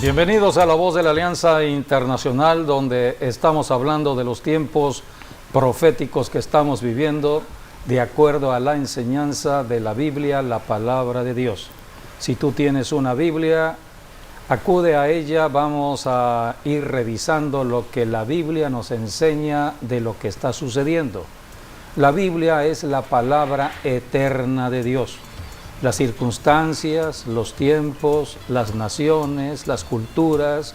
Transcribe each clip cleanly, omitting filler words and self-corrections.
Bienvenidos a La Voz de la Alianza Internacional, donde estamos hablando de los tiempos proféticos que estamos viviendo de acuerdo a la enseñanza de la Biblia, la palabra de Dios. Si tú tienes una Biblia, acude a ella. Vamos a ir revisando lo que la Biblia nos enseña de lo que está sucediendo. La Biblia es la palabra eterna de Dios. Las circunstancias, los tiempos, las naciones, las culturas,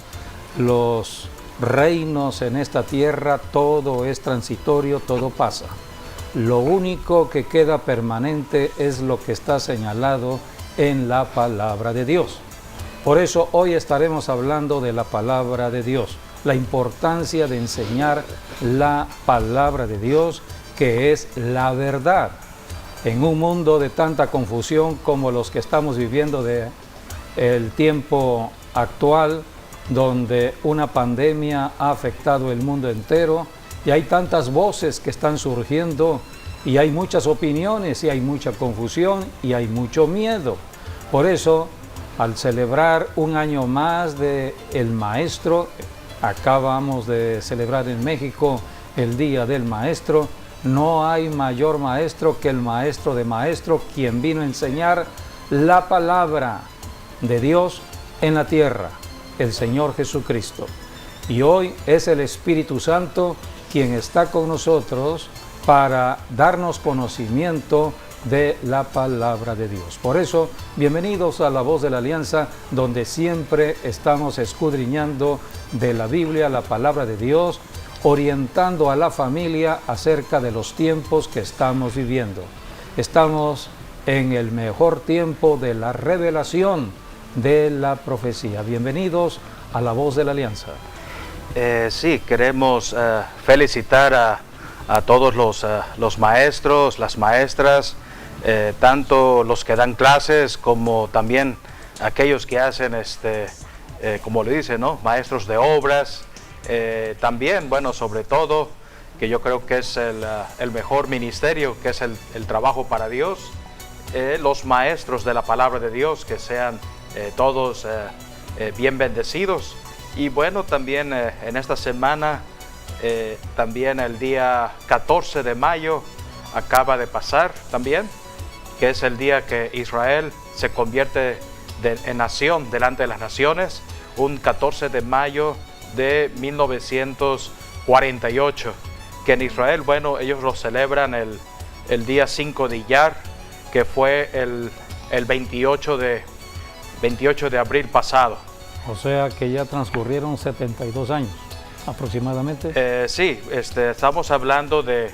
los reinos en esta tierra, todo es transitorio, todo pasa. Lo único que queda permanente es lo que está señalado en la palabra de Dios. Por eso hoy estaremos hablando de la palabra de Dios, la importancia de enseñar la palabra de Dios, que es la verdad. En un mundo de tanta confusión como los que estamos viviendo el tiempo actual, donde una pandemia ha afectado el mundo entero y hay tantas voces que están surgiendo y hay muchas opiniones y hay mucha confusión y hay mucho miedo. Por eso, al celebrar un año más del Maestro, acabamos de celebrar en México el Día del Maestro. No hay mayor maestro que el maestro de maestros, quien vino a enseñar la palabra de Dios en la tierra, el Señor Jesucristo. Y hoy es el Espíritu Santo quien está con nosotros para darnos conocimiento de la palabra de Dios. Por eso, bienvenidos a La Voz de la Alianza, donde siempre estamos escudriñando de la Biblia, la palabra de Dios, orientando a la familia acerca de los tiempos que estamos viviendo. Estamos en el mejor tiempo de la revelación de la profecía. Bienvenidos a La Voz de la Alianza. Sí, queremos felicitar a todos los maestros, las maestras, tanto los que dan clases como también aquellos que hacen, como le dicen, ¿no?, maestros de obras. También, bueno, sobre todo, que yo creo que es el mejor ministerio, que es el trabajo para Dios, los maestros de la palabra de Dios, que sean todos bien bendecidos. Y bueno, también en esta semana, también el día 14 de mayo acaba de pasar también, que es el día que Israel se convierte en nación delante de las naciones, un 14 de mayo de 1948, que en Israel, bueno, ellos lo celebran el día 5 de Iyar, que fue el 28 de abril pasado. O sea que ya transcurrieron 72 años aproximadamente. Sí, estamos hablando de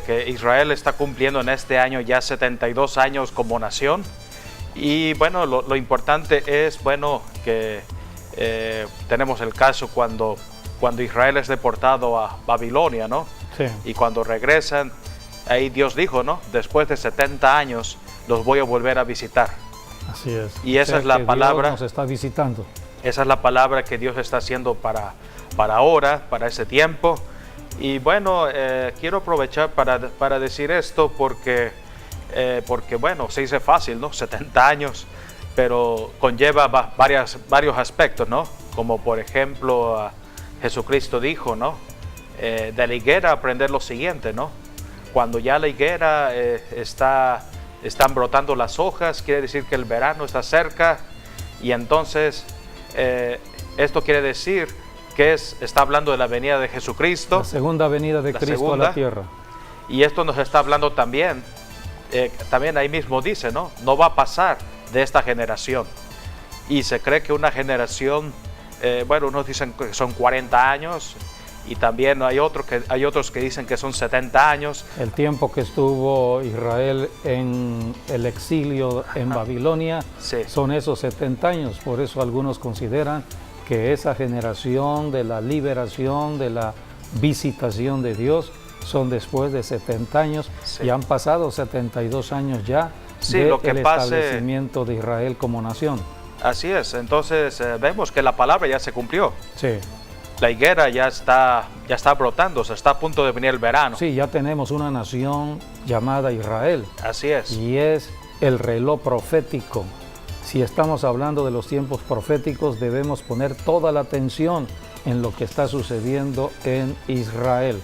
que Israel está cumpliendo en este año ya 72 años como nación. Y bueno, lo importante es, bueno, que tenemos el caso cuando Israel es deportado a Babilonia, ¿no? Sí. Y cuando regresan, ahí Dios dijo, ¿no?, después de 70 años los voy a volver a visitar. Así es. Y esa es la palabra. Dios nos está visitando. Esa es la palabra que Dios está haciendo para ahora, para ese tiempo. Y bueno, quiero aprovechar para decir esto porque bueno, se dice fácil, ¿no?, 70 años. Pero conlleva varios aspectos, ¿no? Como por ejemplo, Jesucristo dijo, ¿no?, de la higuera aprender lo siguiente, ¿no? Cuando ya la higuera están brotando las hojas, quiere decir que el verano está cerca, y entonces esto quiere decir que está hablando de la venida de Jesucristo. La segunda venida de Cristo a la tierra. Y esto nos está hablando también ahí mismo dice, ¿no?, no va a pasar de esta generación. Y se cree que una generación, bueno, unos dicen que son 40 años, y también hay otros que dicen que son 70 años. El tiempo que estuvo Israel en el exilio en Babilonia, sí, son esos 70 años. Por eso algunos consideran que esa generación de la liberación, de la visitación de Dios, son después de 70 años, sí, y han pasado 72 años ya, sí, del establecimiento de Israel como nación. Así es, entonces vemos que la palabra ya se cumplió. Sí. La higuera ya está brotando, se está a punto de venir el verano. Sí, ya tenemos una nación llamada Israel. Así es. Y es el reloj profético Si estamos hablando de los tiempos proféticos, debemos poner toda la atención en lo que está sucediendo en Israel.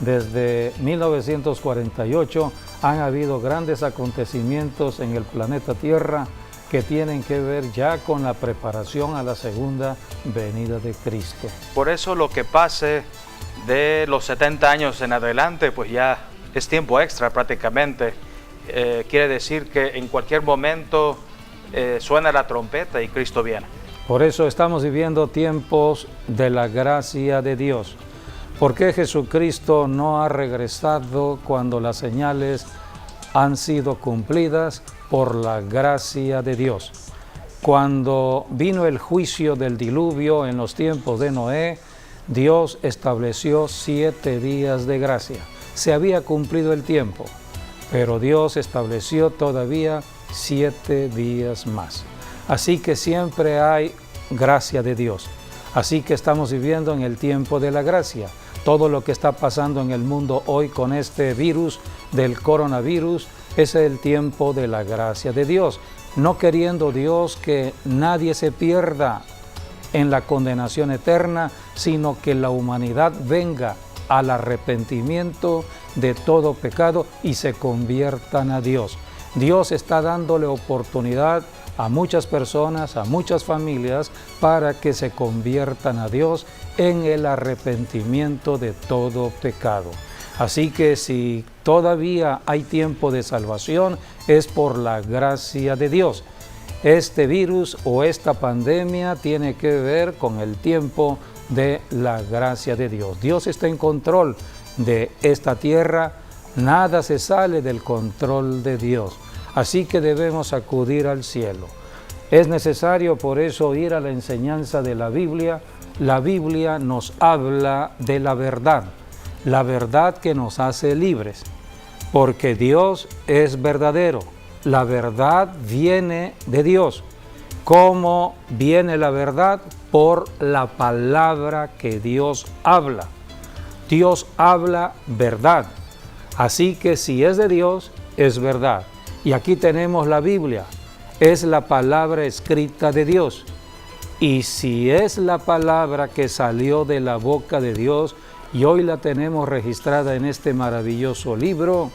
Desde 1948 han habido grandes acontecimientos en el planeta Tierra que tienen que ver ya con la preparación a la segunda venida de Cristo. Por eso lo que pase de los 70 años en adelante, pues ya es tiempo extra prácticamente. Quiere decir que en cualquier momento suena la trompeta y Cristo viene. Por eso estamos viviendo tiempos de la gracia de Dios. ¿Por qué Jesucristo no ha regresado cuando las señales han sido cumplidas? Por la gracia de Dios. Cuando vino el juicio del diluvio en los tiempos de Noé, Dios estableció 7 días de gracia. Se había cumplido el tiempo, pero Dios estableció todavía 7 días más. Así que siempre hay gracia de Dios. Así que estamos viviendo en el tiempo de la gracia. Todo lo que está pasando en el mundo hoy con este virus del coronavirus es el tiempo de la gracia de Dios. No queriendo Dios que nadie se pierda en la condenación eterna, sino que la humanidad venga al arrepentimiento de todo pecado y se conviertan a Dios. Dios está dándole oportunidad a muchas personas, a muchas familias, para que se conviertan a Dios en el arrepentimiento de todo pecado. Así que si todavía hay tiempo de salvación, es por la gracia de Dios. Este virus o esta pandemia tiene que ver con el tiempo de la gracia de Dios. Dios está en control de esta tierra, nada se sale del control de Dios. Así que debemos acudir al cielo. Es necesario por eso ir a la enseñanza de la Biblia. La Biblia nos habla de la verdad que nos hace libres, porque Dios es verdadero. La verdad viene de Dios. ¿Cómo viene la verdad? Por la palabra que Dios habla. Dios habla verdad. Así que si es de Dios, es verdad. Y aquí tenemos la Biblia. Es la palabra escrita de Dios. Y si es la palabra que salió de la boca de Dios y hoy la tenemos registrada en este maravilloso libro,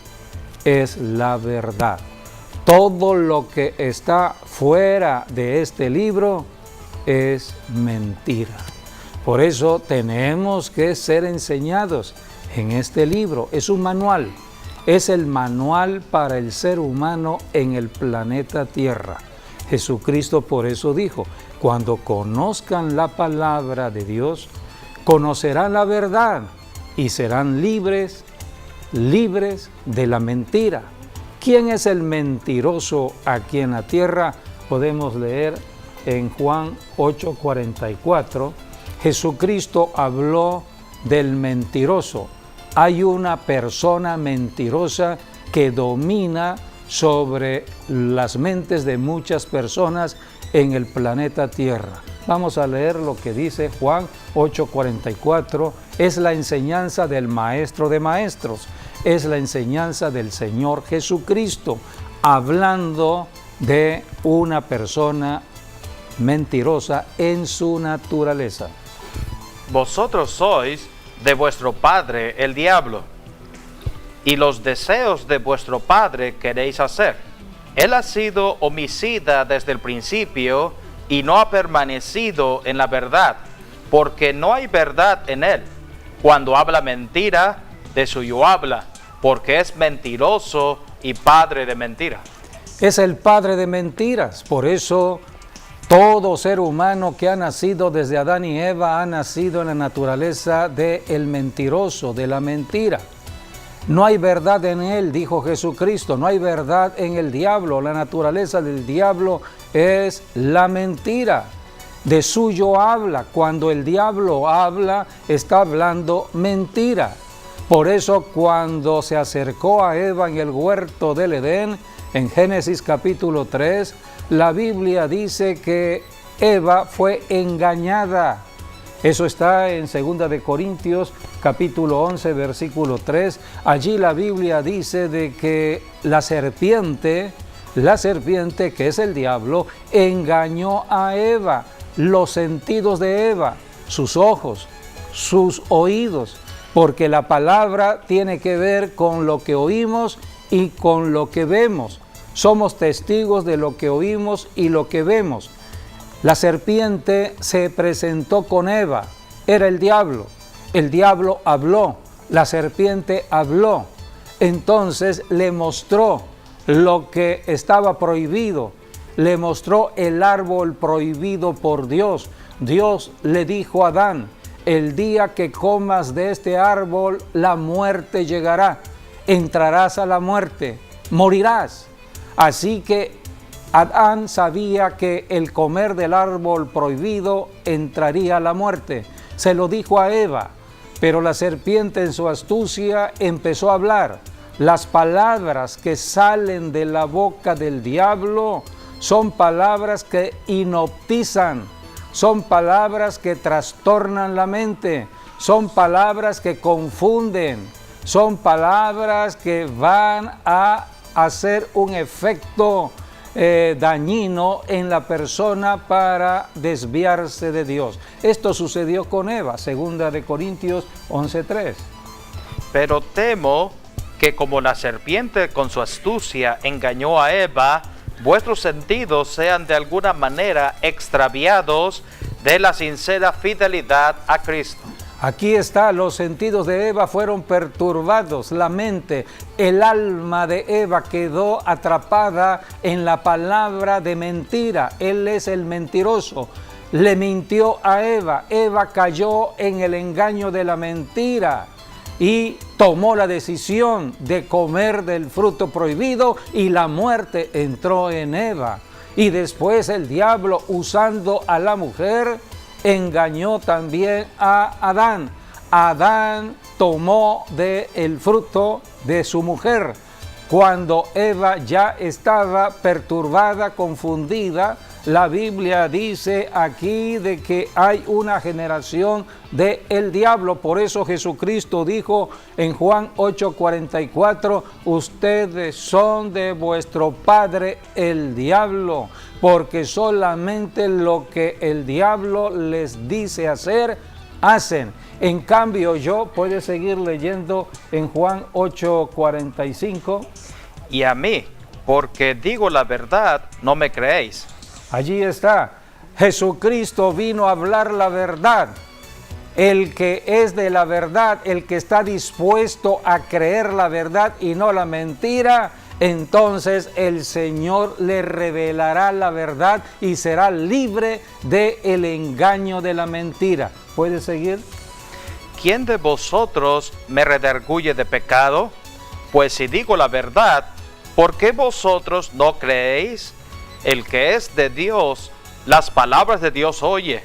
es la verdad. Todo lo que está fuera de este libro es mentira. Por eso tenemos que ser enseñados en este libro. Es un manual. Es el manual para el ser humano en el planeta Tierra. Jesucristo por eso dijo, cuando conozcan la palabra de Dios, conocerán la verdad y serán libres de la mentira. ¿Quién es el mentiroso aquí en la tierra? Podemos leer en Juan 8:44. Jesucristo habló del mentiroso. Hay una persona mentirosa que domina sobre las mentes de muchas personas en el planeta Tierra. Vamos a leer lo que dice Juan 8:44. Es la enseñanza del Maestro de Maestros. Es la enseñanza del Señor Jesucristo, hablando de una persona mentirosa en su naturaleza. Vosotros sois de vuestro padre el diablo, y los deseos de vuestro padre queréis hacer. Él ha sido homicida desde el principio y no ha permanecido en la verdad, porque no hay verdad en él. Cuando habla mentira, de suyo habla, porque es mentiroso y padre de mentira. Es el padre de mentiras, por eso todo ser humano que ha nacido desde Adán y Eva ha nacido en la naturaleza del mentiroso, de la mentira. No hay verdad en él, dijo Jesucristo, no hay verdad en el diablo. La naturaleza del diablo es la mentira. De suyo habla. Cuando el diablo habla, está hablando mentira. Por eso cuando se acercó a Eva en el huerto del Edén, en Génesis capítulo 3, la Biblia dice que Eva fue engañada. Eso está en 2 de Corintios capítulo 11, versículo 3. Allí la Biblia dice de que la serpiente La serpiente, que es el diablo, engañó a Eva, los sentidos de Eva, sus ojos, sus oídos, porque la palabra tiene que ver con lo que oímos y con lo que vemos. Somos testigos de lo que oímos y lo que vemos. La serpiente se presentó con Eva, era el diablo habló, la serpiente habló, entonces le mostró lo que estaba prohibido, le mostró el árbol prohibido por Dios. Dios le dijo a Adán: el día que comas de este árbol, la muerte llegará, entrarás a la muerte, morirás. Así que Adán sabía que el comer del árbol prohibido entraría a la muerte. Se lo dijo a Eva, pero la serpiente en su astucia empezó a hablar. Las palabras que salen de la boca del diablo son palabras que hipnotizan, son palabras que trastornan la mente, son palabras que confunden, son palabras que van a hacer un efecto dañino en la persona para desviarse de Dios. Esto sucedió con Eva, 2 Corintios 11:3. Pero temo que como la serpiente con su astucia engañó a Eva, vuestros sentidos sean de alguna manera extraviados de la sincera fidelidad a Cristo. Aquí está, los sentidos de Eva fueron perturbados, la mente, el alma de Eva quedó atrapada en la palabra de mentira. Él es el mentiroso, le mintió a Eva, Eva cayó en el engaño de la mentira y tomó la decisión de comer del fruto prohibido y la muerte entró en Eva. Y después el diablo, usando a la mujer, engañó también a Adán. Adán tomó del fruto de su mujer. Cuando Eva ya estaba perturbada, confundida, la Biblia dice aquí de que hay una generación del diablo. Por eso Jesucristo dijo en Juan 8:44, ustedes son de vuestro padre el diablo, porque solamente lo que el diablo les dice hacer, hacen. En cambio yo, puede seguir leyendo en Juan 8:45. Y a mí, porque digo la verdad, no me creéis. Allí está, Jesucristo vino a hablar la verdad. El que es de la verdad, el que está dispuesto a creer la verdad y no la mentira, entonces el Señor le revelará la verdad y será libre del engaño de la mentira. ¿Puede seguir? ¿Quién de vosotros me redarguye de pecado? Pues si digo la verdad, ¿por qué vosotros no creéis? El que es de Dios, las palabras de Dios oye,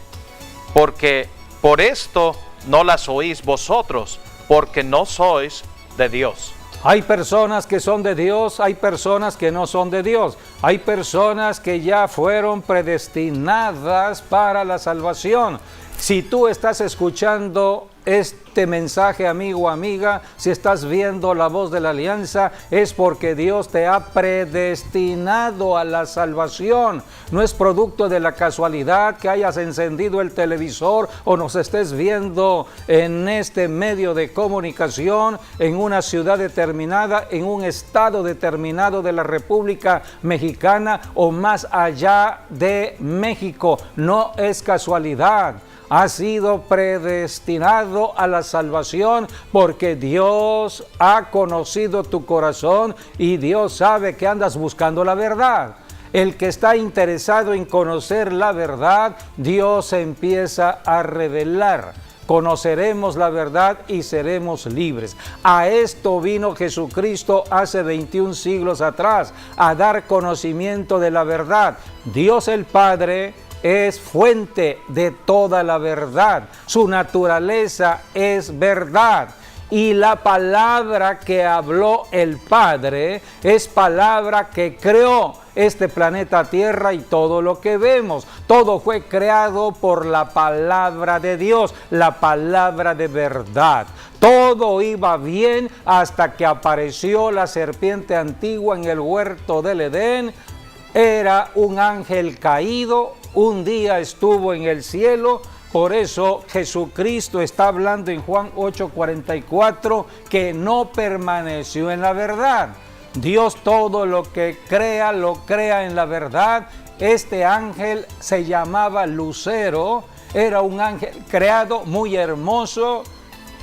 porque por esto no las oís vosotros, porque no sois de Dios. Hay personas que son de Dios, hay personas que no son de Dios. Hay personas que ya fueron predestinadas para la salvación. Si tú estás escuchando este mensaje, amigo o amiga, si estás viendo La Voz de la Alianza, es porque Dios te ha predestinado a la salvación. No es producto de la casualidad que hayas encendido el televisor o nos estés viendo en este medio de comunicación, en una ciudad determinada, en un estado determinado de la República Mexicana o más allá de México. No es casualidad. Has sido predestinado a la salvación porque Dios ha conocido tu corazón y Dios sabe que andas buscando la verdad. El que está interesado en conocer la verdad, Dios empieza a revelar. Conoceremos la verdad y seremos libres. A esto vino Jesucristo hace 21 siglos atrás, a dar conocimiento de la verdad. Dios el Padre es fuente de toda la verdad. Su naturaleza es verdad. Y la palabra que habló el Padre es palabra que creó este planeta Tierra y todo lo que vemos. Todo fue creado por la palabra de Dios, la palabra de verdad. Todo iba bien hasta que apareció la serpiente antigua en el huerto del Edén. Era un ángel caído, un día estuvo en el cielo. Por eso Jesucristo está hablando en Juan 8:44 que no permaneció en la verdad. Dios todo lo que crea, lo crea en la verdad. Este ángel se llamaba Lucero, era un ángel creado muy hermoso,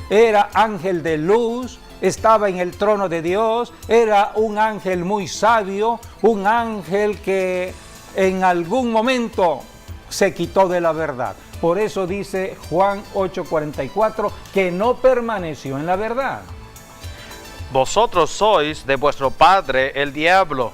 era ángel de luz, estaba en el trono de Dios, era un ángel muy sabio, un ángel que en algún momento se quitó de la verdad. Por eso dice Juan 8:44 que no permaneció en la verdad. Vosotros sois de vuestro padre el diablo,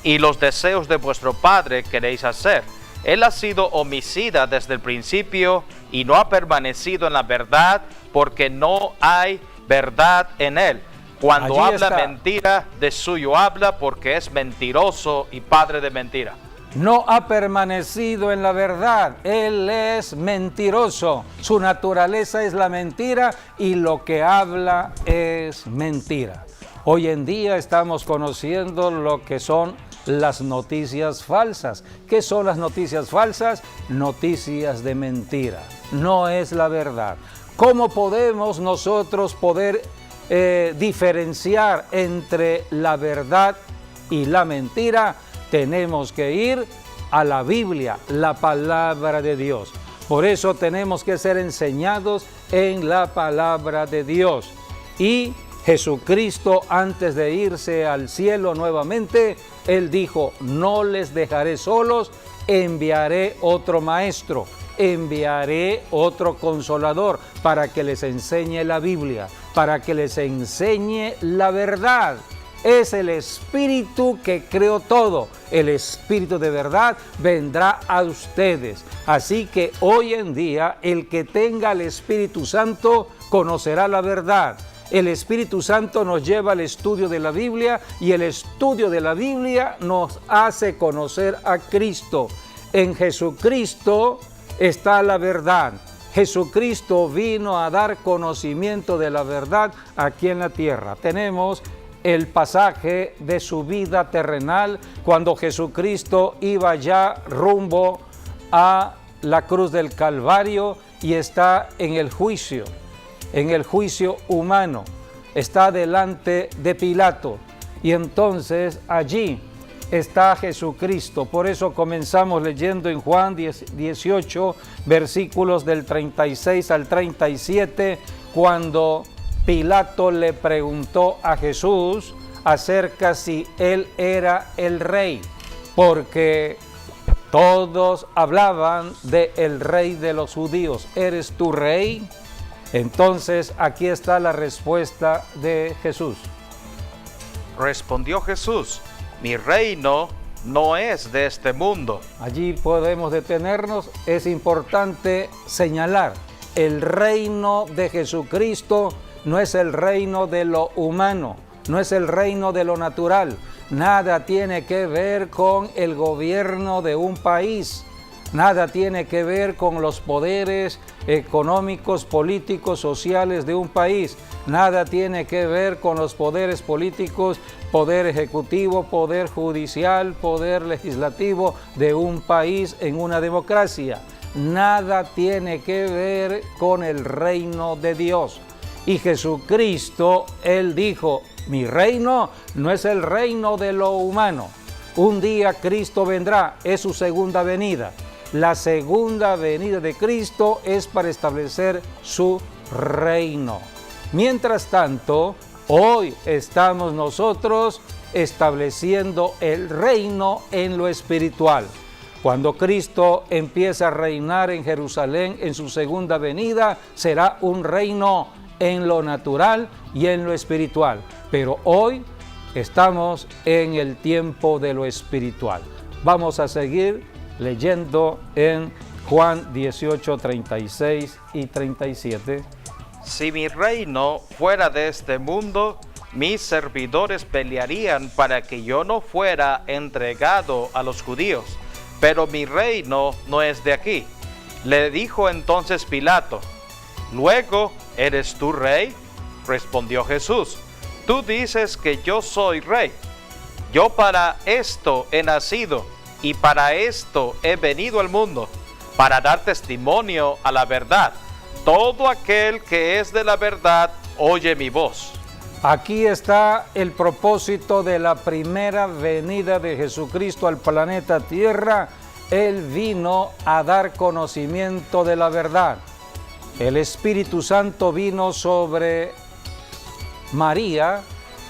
y los deseos de vuestro padre queréis hacer. Él ha sido homicida desde el principio y no ha permanecido en la verdad, porque no hay verdad en él. Cuando Allí habla está. mentira, de suyo habla, porque es mentiroso y padre de mentira. No ha permanecido en la verdad, él es mentiroso, su naturaleza es la mentira y lo que habla es mentira. Hoy en día estamos conociendo lo que son las noticias falsas. ¿Qué son las noticias falsas? Noticias de mentira, no es la verdad. ¿Cómo podemos nosotros diferenciar entre la verdad y la mentira? Tenemos que ir a la Biblia, la palabra de Dios. Por eso tenemos que ser enseñados en la palabra de Dios. Y Jesucristo, antes de irse al cielo nuevamente, Él dijo, no les dejaré solos, enviaré otro maestro, enviaré otro consolador para que les enseñe la Biblia, para que les enseñe la verdad. Es el Espíritu que creó todo. El Espíritu de verdad vendrá a ustedes. Así que hoy en día el que tenga el Espíritu Santo conocerá la verdad. El Espíritu Santo nos lleva al estudio de la Biblia y el estudio de la Biblia nos hace conocer a Cristo. En Jesucristo está la verdad. Jesucristo vino a dar conocimiento de la verdad aquí en la tierra. Tenemos el pasaje de su vida terrenal cuando Jesucristo iba ya rumbo a la cruz del Calvario y está en el juicio humano, está delante de Pilato y entonces allí está Jesucristo. Por eso comenzamos leyendo en Juan 18, versículos del 36 al 37, cuando Pilato le preguntó a Jesús acerca si él era el rey, porque todos hablaban de el rey de los judíos. ¿Eres tu rey? Entonces aquí está la respuesta de Jesús. Respondió Jesús, mi reino no es de este mundo. Allí podemos detenernos. Es importante señalar, el reino de Jesucristo no es el reino de lo humano, no es el reino de lo natural. Nada tiene que ver con el gobierno de un país. Nada tiene que ver con los poderes económicos, políticos, sociales de un país. Nada tiene que ver con los poderes políticos, poder ejecutivo, poder judicial, poder legislativo de un país en una democracia. Nada tiene que ver con el reino de Dios. Y Jesucristo, Él dijo, mi reino no es el reino de lo humano. Un día Cristo vendrá, es su segunda venida. La segunda venida de Cristo es para establecer su reino. Mientras tanto, hoy estamos nosotros estableciendo el reino en lo espiritual. Cuando Cristo empiece a reinar en Jerusalén en su segunda venida, será un reino en lo natural y en lo espiritual. Pero hoy estamos en el tiempo de lo espiritual. Vamos a seguir leyendo en Juan 18, 36 y 37. Si mi reino fuera de este mundo, mis servidores pelearían para que yo no fuera entregado a los judíos. Pero mi reino no es de aquí. Le dijo entonces Pilato, ¿luego eres tú rey? Respondió Jesús: tú dices que yo soy rey. Yo para esto he nacido y para esto he venido al mundo, para dar testimonio a la verdad. Todo aquel que es de la verdad oye mi voz. Aquí está el propósito de la primera venida de Jesucristo al planeta Tierra. Él vino a dar conocimiento de la verdad. El Espíritu Santo vino sobre María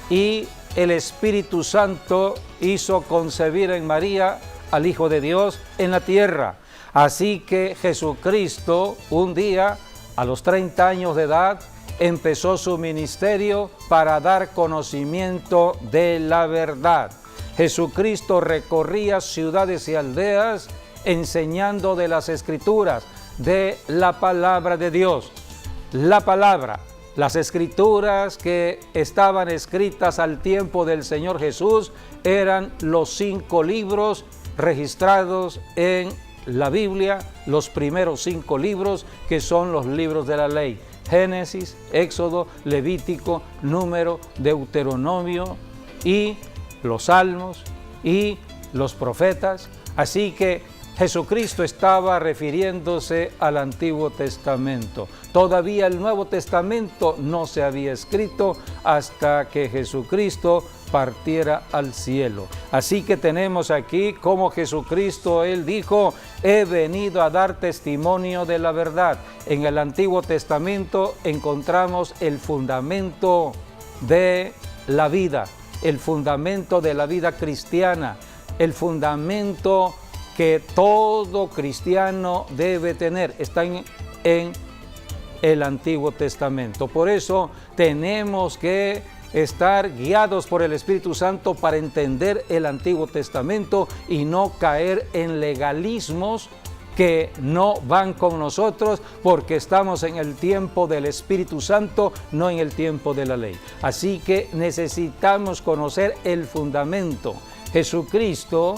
y el Espíritu Santo hizo concebir en María al Hijo de Dios en la tierra. Así que Jesucristo un día, a los 30 años de edad, empezó su ministerio para dar conocimiento de la verdad. Jesucristo recorría ciudades y aldeas enseñando de las Escrituras, de la palabra de Dios. La palabra, las Escrituras que estaban escritas al tiempo del Señor Jesús eran los 5 libros registrados en la Biblia, los primeros 5 libros que son los libros de la ley: Génesis, Éxodo, Levítico, Número, Deuteronomio y los Salmos y los profetas. Así que Jesucristo estaba refiriéndose al Antiguo Testamento. Todavía el Nuevo Testamento no se había escrito hasta que Jesucristo partiera al cielo. Así que tenemos aquí como Jesucristo, Él dijo: he venido a dar testimonio de la verdad. En el Antiguo Testamento encontramos el fundamento de la vida, el fundamento de la vida cristiana, el fundamento que todo cristiano debe tener, está en el Antiguo Testamento. Por eso tenemos que estar guiados por el Espíritu Santo para entender el Antiguo Testamento y no caer en legalismos que no van con nosotros, porque estamos en el tiempo del Espíritu Santo, no en el tiempo de la ley. Así que necesitamos conocer el fundamento. Jesucristo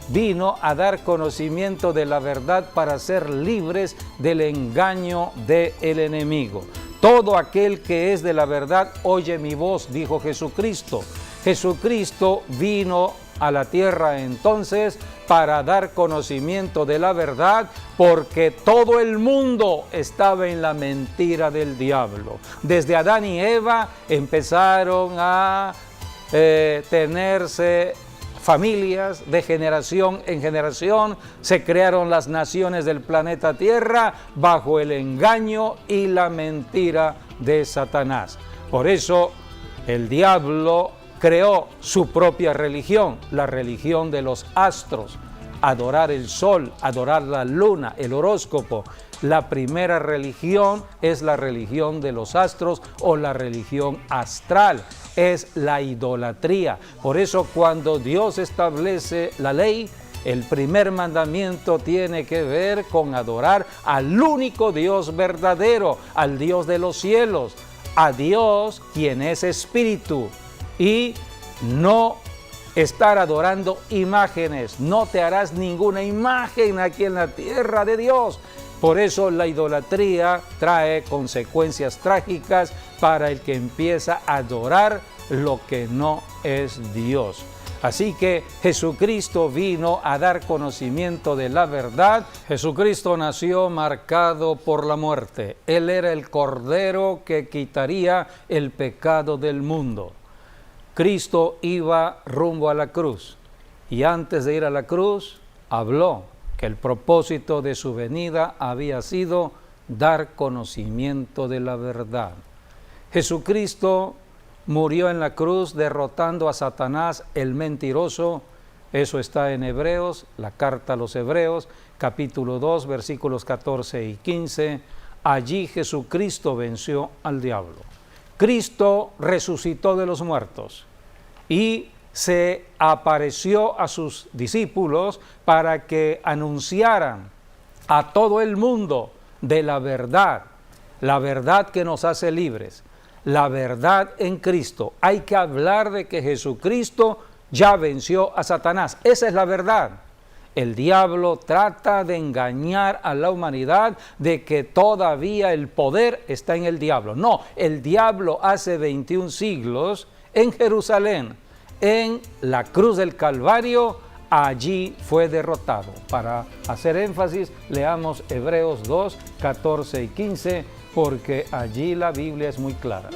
vino a dar conocimiento de la verdad para ser libres del engaño del enemigo. Todo aquel que es de la verdad oye mi voz, dijo Jesucristo. Jesucristo vino a la tierra entonces para dar conocimiento de la verdad, porque todo el mundo estaba en la mentira del diablo. Desde Adán y Eva empezaron a tenerse familias, de generación en generación se crearon las naciones del planeta Tierra bajo el engaño y la mentira de Satanás. Por eso el diablo creó su propia religión, la religión de los astros, adorar el sol, adorar la luna, el horóscopo. La primera religión es la religión de los astros o la religión astral, es la idolatría. Por eso cuando Dios establece la ley, el primer mandamiento tiene que ver con adorar al único Dios verdadero, al Dios de los cielos, a Dios quien es espíritu, y no estar adorando imágenes. No te harás ninguna imagen aquí en la tierra de Dios. Por eso la idolatría trae consecuencias trágicas para el que empieza a adorar lo que no es Dios. Así que Jesucristo vino a dar conocimiento de la verdad. Jesucristo nació marcado por la muerte. Él era el Cordero que quitaría el pecado del mundo. Cristo iba rumbo a la cruz y antes de ir a la cruz habló que el propósito de su venida había sido dar conocimiento de la verdad. Jesucristo murió en la cruz derrotando a Satanás, el mentiroso. Eso está en Hebreos, la carta a los Hebreos, capítulo 2, versículos 14 y 15. Allí Jesucristo venció al diablo. Cristo resucitó de los muertos y se apareció a sus discípulos para que anunciaran a todo el mundo de la verdad que nos hace libres, la verdad en Cristo. Hay que hablar de que Jesucristo ya venció a Satanás. Esa es la verdad. El diablo trata de engañar a la humanidad de que todavía el poder está en el diablo. No, el diablo hace 21 siglos en Jerusalén, en la cruz del Calvario, allí fue derrotado. Para hacer énfasis, leamos Hebreos 2, 14 y 15, porque allí la Biblia es muy clara.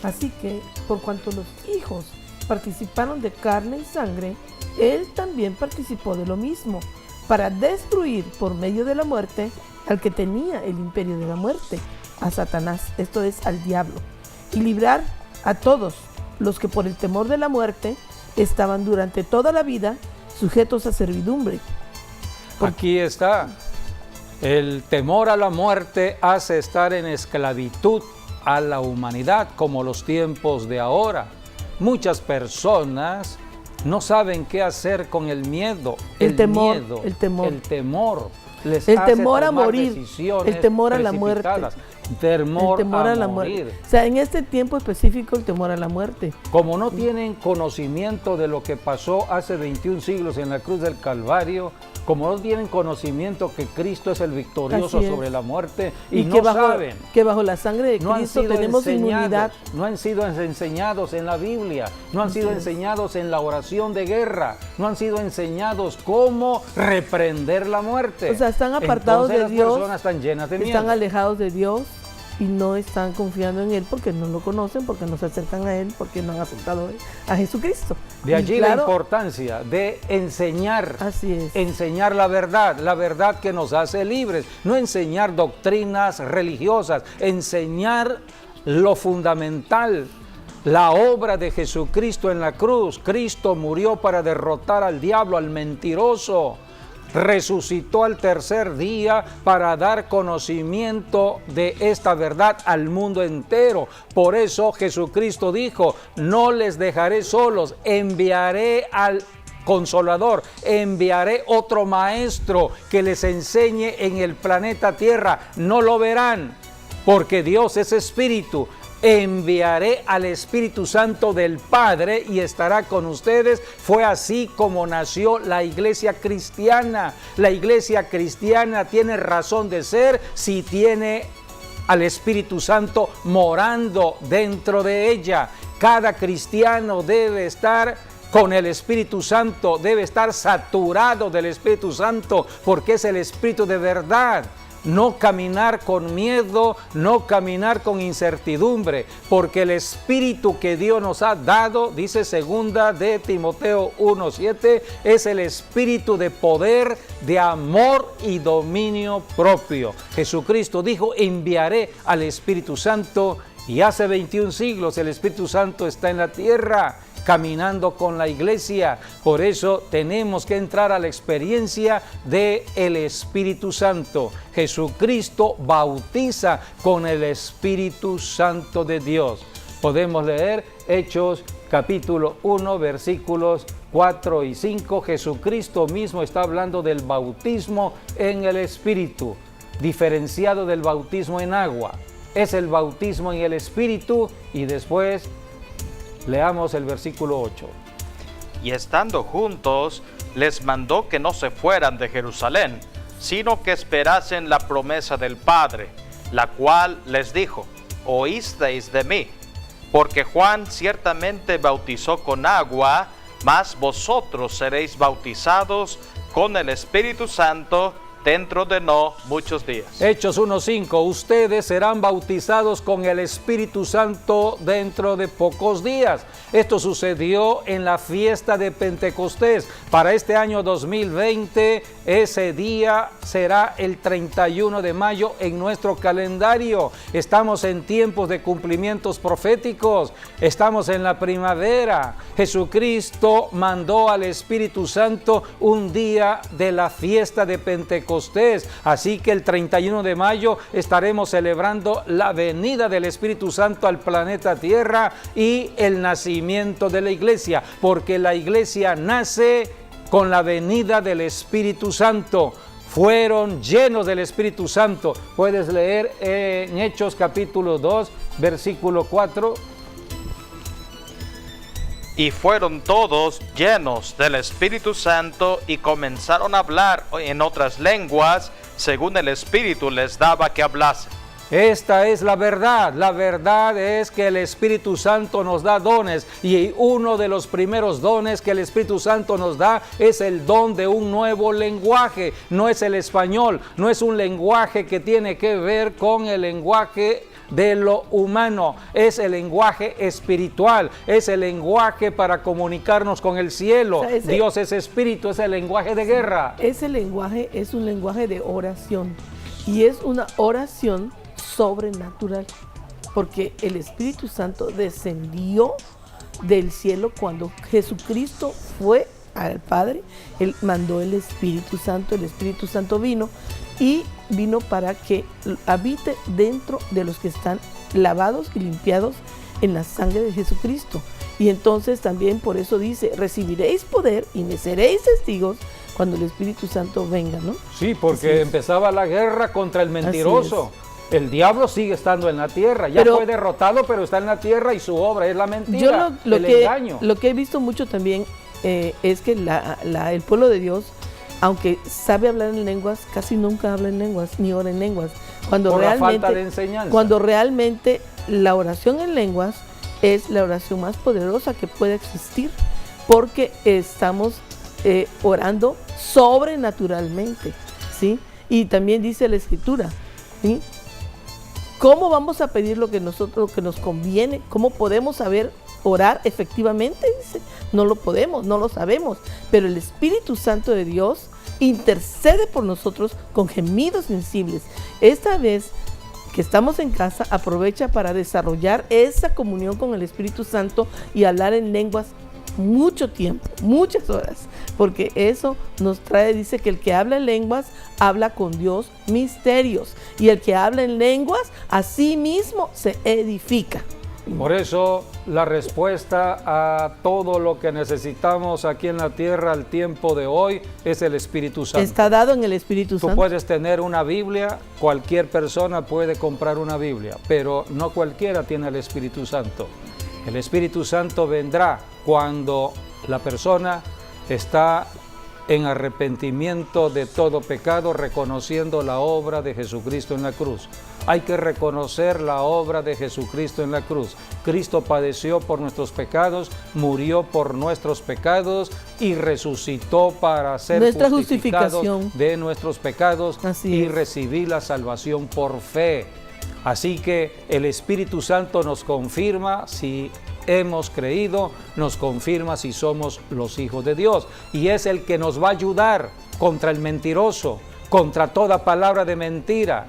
Así que, por cuanto los hijos participaron de carne y sangre, Él también participó de lo mismo, para destruir por medio de la muerte al que tenía el imperio de la muerte, a Satanás, esto es, al diablo, y librar a todos los que por el temor de la muerte estaban durante toda la vida sujetos a servidumbre. Aquí está. El temor a la muerte hace estar en esclavitud a la humanidad, como los tiempos de ahora. Muchas personas no saben qué hacer con el miedo, el temor les el hace temor a tomar morir, decisiones el temor a la muerte, precipitadas. Temor a la muerte. morir. O sea, en este tiempo específico, el temor a la muerte. Como no tienen conocimiento de lo que pasó hace 21 siglos en la cruz del Calvario, como no tienen conocimiento que Cristo es el victorioso sobre la muerte, y no saben que bajo la sangre de Cristo tenemos inmunidad. No han sido enseñados en la Biblia, no han sido enseñados en la oración de guerra, no han sido enseñados cómo reprender la muerte. O sea, están apartados de Dios, las personas están llenas de miedo. Están alejados de Dios y no están confiando en Él porque no lo conocen, porque no se acercan a Él, porque no han aceptado a Jesucristo. De allí la importancia de enseñar, enseñar la verdad que nos hace libres, no enseñar doctrinas religiosas, enseñar lo fundamental, la obra de Jesucristo en la cruz. Cristo murió para derrotar al diablo, al mentiroso. Resucitó al tercer día para dar conocimiento de esta verdad al mundo entero. Por eso Jesucristo dijo: no les dejaré solos, enviaré al Consolador, enviaré otro maestro que les enseñe en el planeta Tierra. No lo verán, porque Dios es espíritu. Enviaré al Espíritu Santo del Padre y estará con ustedes. Fue así como nació la iglesia cristiana. La iglesia cristiana tiene razón de ser si tiene al Espíritu Santo morando dentro de ella. Cada cristiano debe estar con el Espíritu Santo, debe estar saturado del Espíritu Santo, porque es el Espíritu de verdad. No caminar con miedo, no caminar con incertidumbre, porque el Espíritu que Dios nos ha dado, dice segunda de Timoteo 1:7, es el Espíritu de poder, de amor y dominio propio. Jesucristo dijo: enviaré al Espíritu Santo, y hace 21 siglos el Espíritu Santo está en la tierra, caminando con la iglesia. Por eso tenemos que entrar a la experiencia del Espíritu Santo. Jesucristo bautiza con el Espíritu Santo de Dios. Podemos leer Hechos capítulo 1, versículos 4 y 5. Jesucristo mismo está hablando del bautismo en el Espíritu, diferenciado del bautismo en agua. Es el bautismo en el Espíritu. Y después leamos el versículo 8. Y estando juntos, les mandó que no se fueran de Jerusalén, sino que esperasen la promesa del Padre, la cual les dijo: oísteis de mí, porque Juan ciertamente bautizó con agua, mas vosotros seréis bautizados con el Espíritu Santo dentro de no muchos días. Hechos 1:5, ustedes serán bautizados con el Espíritu Santo dentro de pocos días. Esto sucedió en la fiesta de Pentecostés. Para este año 2020, ese día será el 31 de mayo en nuestro calendario. Estamos en tiempos de cumplimientos proféticos. Estamos en la primavera. Jesucristo mandó al Espíritu Santo un día de la fiesta de Pentecostés. Así que el 31 de mayo estaremos celebrando la venida del Espíritu Santo al planeta Tierra y el nacimiento de la iglesia, porque la iglesia nace con la venida del Espíritu Santo. Fueron llenos del Espíritu Santo. Puedes leer en Hechos capítulo 2, versículo 4. Y fueron todos llenos del Espíritu Santo y comenzaron a hablar en otras lenguas, según el Espíritu les daba que hablasen. Esta es la verdad. La verdad es que el Espíritu Santo nos da dones, y uno de los primeros dones que el Espíritu Santo nos da es el don de un nuevo lenguaje. No es el español, no es un lenguaje que tiene que ver con el lenguaje de lo humano, es el lenguaje espiritual, es el lenguaje para comunicarnos con el cielo. O sea, Dios es espíritu, es el lenguaje de guerra. Ese lenguaje es un lenguaje de oración, y es una oración sobrenatural, porque el Espíritu Santo descendió del cielo cuando Jesucristo fue al Padre. Él mandó el Espíritu Santo vino para que habite dentro de los que están lavados y limpiados en la sangre de Jesucristo. Y entonces también por eso dice: recibiréis poder y me seréis testigos cuando el Espíritu Santo venga, ¿no? Sí, porque empezaba la guerra contra el mentiroso. El diablo sigue estando en la tierra, fue derrotado, pero está en la tierra, y su obra es la mentira, el engaño. Lo que he visto mucho también es que el pueblo de Dios, aunque sabe hablar en lenguas, casi nunca habla en lenguas, ni ora en lenguas. Por la falta de enseñanza. Cuando realmente la oración en lenguas es la oración más poderosa que puede existir, porque estamos orando sobrenaturalmente, ¿sí? Y también dice la Escritura, ¿sí? ¿Cómo vamos a pedir lo que nos conviene? ¿Cómo podemos saber orar efectivamente? Dice, no lo podemos, no lo sabemos, pero el Espíritu Santo de Dios intercede por nosotros con gemidos sensibles. Esta vez que estamos en casa, aprovecha para desarrollar esa comunión con el Espíritu Santo y hablar en lenguas mucho tiempo, muchas horas, porque eso nos trae, dice que el que habla en lenguas habla con Dios misterios, y el que habla en lenguas a sí mismo se edifica. Por eso la respuesta a todo lo que necesitamos aquí en la tierra al tiempo de hoy es el Espíritu Santo. Está dado en el Espíritu Santo. Tú puedes tener una Biblia, cualquier persona puede comprar una Biblia, pero no cualquiera tiene el Espíritu Santo. El Espíritu Santo vendrá cuando la persona está en arrepentimiento de todo pecado, reconociendo la obra de Jesucristo en la cruz. Hay que reconocer la obra de Jesucristo en la cruz. Cristo padeció por nuestros pecados, murió por nuestros pecados y resucitó para ser nuestra justificados justificación de nuestros pecados. Así y es. recibir la salvación por fe. Así que el Espíritu Santo nos confirma si hemos creído, nos confirma si somos los hijos de Dios, y es el que nos va a ayudar contra el mentiroso, contra toda palabra de mentira.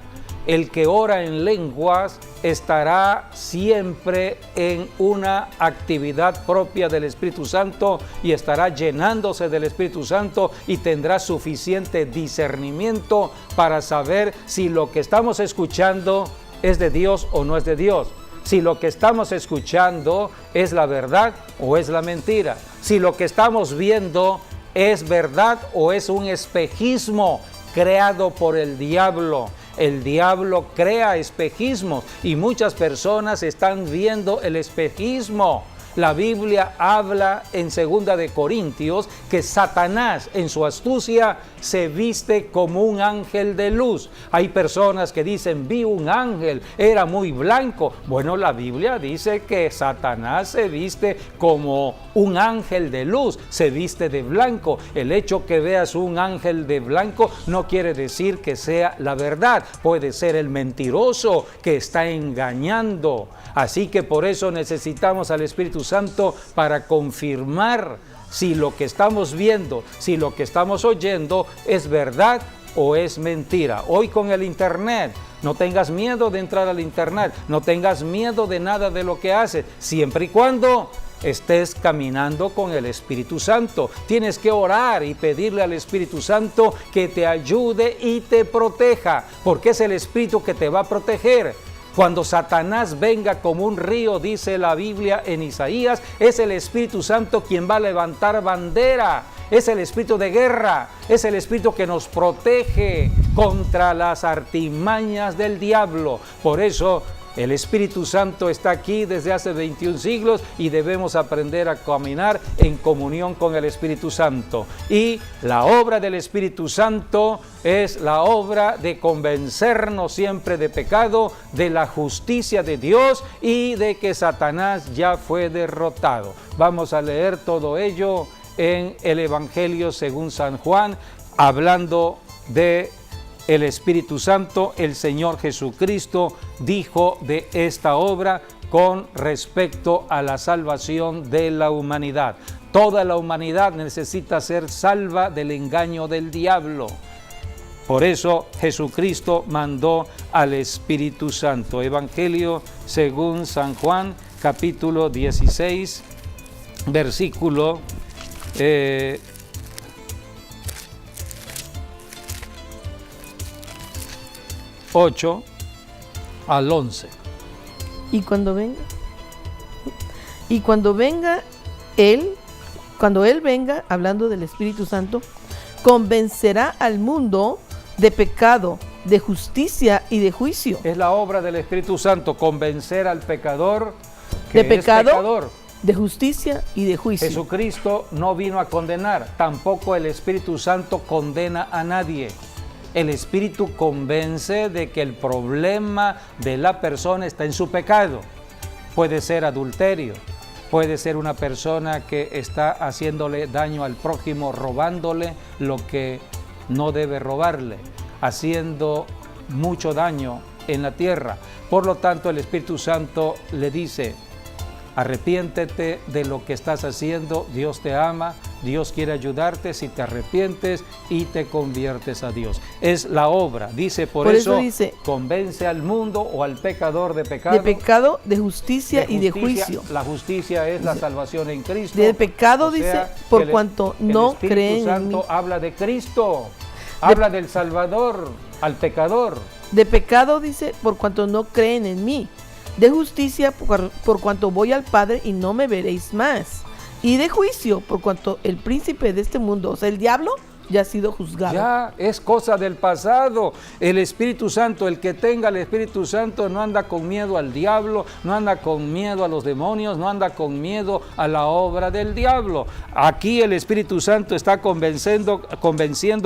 El que ora en lenguas estará siempre en una actividad propia del Espíritu Santo y estará llenándose del Espíritu Santo, y tendrá suficiente discernimiento para saber si lo que estamos escuchando es de Dios o no es de Dios. Si lo que estamos escuchando es la verdad o es la mentira. Si lo que estamos viendo es verdad o es un espejismo creado por el diablo. El diablo crea espejismos y muchas personas están viendo el espejismo. La Biblia habla en 2 de Corintios que Satanás en su astucia se viste como un ángel de luz. Hay personas que dicen: vi un ángel, era muy blanco. Bueno, la Biblia dice que Satanás se viste como un ángel de luz, se viste de blanco. El hecho que veas un ángel de blanco no quiere decir que sea la verdad. Puede ser el mentiroso que está engañando. Así que por eso necesitamos al Espíritu Santo para confirmar si lo que estamos viendo, si lo que estamos oyendo es verdad o es mentira. Hoy con el internet, no tengas miedo de entrar al internet, no tengas miedo de nada de lo que haces, siempre y cuando estés caminando con el Espíritu Santo. Tienes que orar y pedirle al Espíritu Santo que te ayude y te proteja, porque es el Espíritu que te va a proteger. Cuando Satanás venga como un río, dice la Biblia en Isaías, es el Espíritu Santo quien va a levantar bandera. Es el espíritu de guerra, es el espíritu que nos protege contra las artimañas del diablo. Por eso El Espíritu Santo está aquí desde hace 21 siglos y debemos aprender a caminar en comunión con el Espíritu Santo. Y la obra del Espíritu Santo es la obra de convencernos siempre de pecado, de la justicia de Dios y de que Satanás ya fue derrotado. Vamos a leer todo ello en el Evangelio según San Juan, hablando de el Espíritu Santo. El Señor Jesucristo dijo de esta obra con respecto a la salvación de la humanidad. Toda la humanidad necesita ser salva del engaño del diablo. Por eso Jesucristo mandó al Espíritu Santo. Evangelio según San Juan, capítulo 16, versículo 8 al 11. Y cuando venga Él, cuando Él venga, hablando del Espíritu Santo, convencerá al mundo de pecado, de justicia y de juicio. Es la obra del Espíritu Santo, convencer al pecador que de pecado, es pecador. De justicia y de juicio. Jesucristo no vino a condenar, tampoco el Espíritu Santo condena a nadie. El Espíritu convence de que el problema de la persona está en su pecado. Puede ser adulterio, puede ser una persona que está haciéndole daño al prójimo, robándole lo que no debe robarle, haciendo mucho daño en la tierra. Por lo tanto, el Espíritu Santo le dice: arrepiéntete de lo que estás haciendo, Dios te ama, Dios quiere ayudarte si te arrepientes y te conviertes a Dios. Es la obra, dice, por eso dice, convence al mundo o al pecador de pecado. De pecado, de justicia y de juicio. La justicia es la salvación en Cristo. De pecado, dice, por cuanto no creen en mí. El Espíritu Santo habla de Cristo, habla del Salvador al pecador. De pecado, dice, por cuanto no creen en mí. De justicia, por cuanto voy al Padre y no me veréis más. Y de juicio, por cuanto el príncipe de este mundo, o sea, el diablo, ya ha sido juzgado. Ya es cosa del pasado. El Espíritu Santo, el que tenga el Espíritu Santo, no anda con miedo al diablo, no anda con miedo a los demonios, no anda con miedo a la obra del diablo. Aquí el Espíritu Santo está convenciendo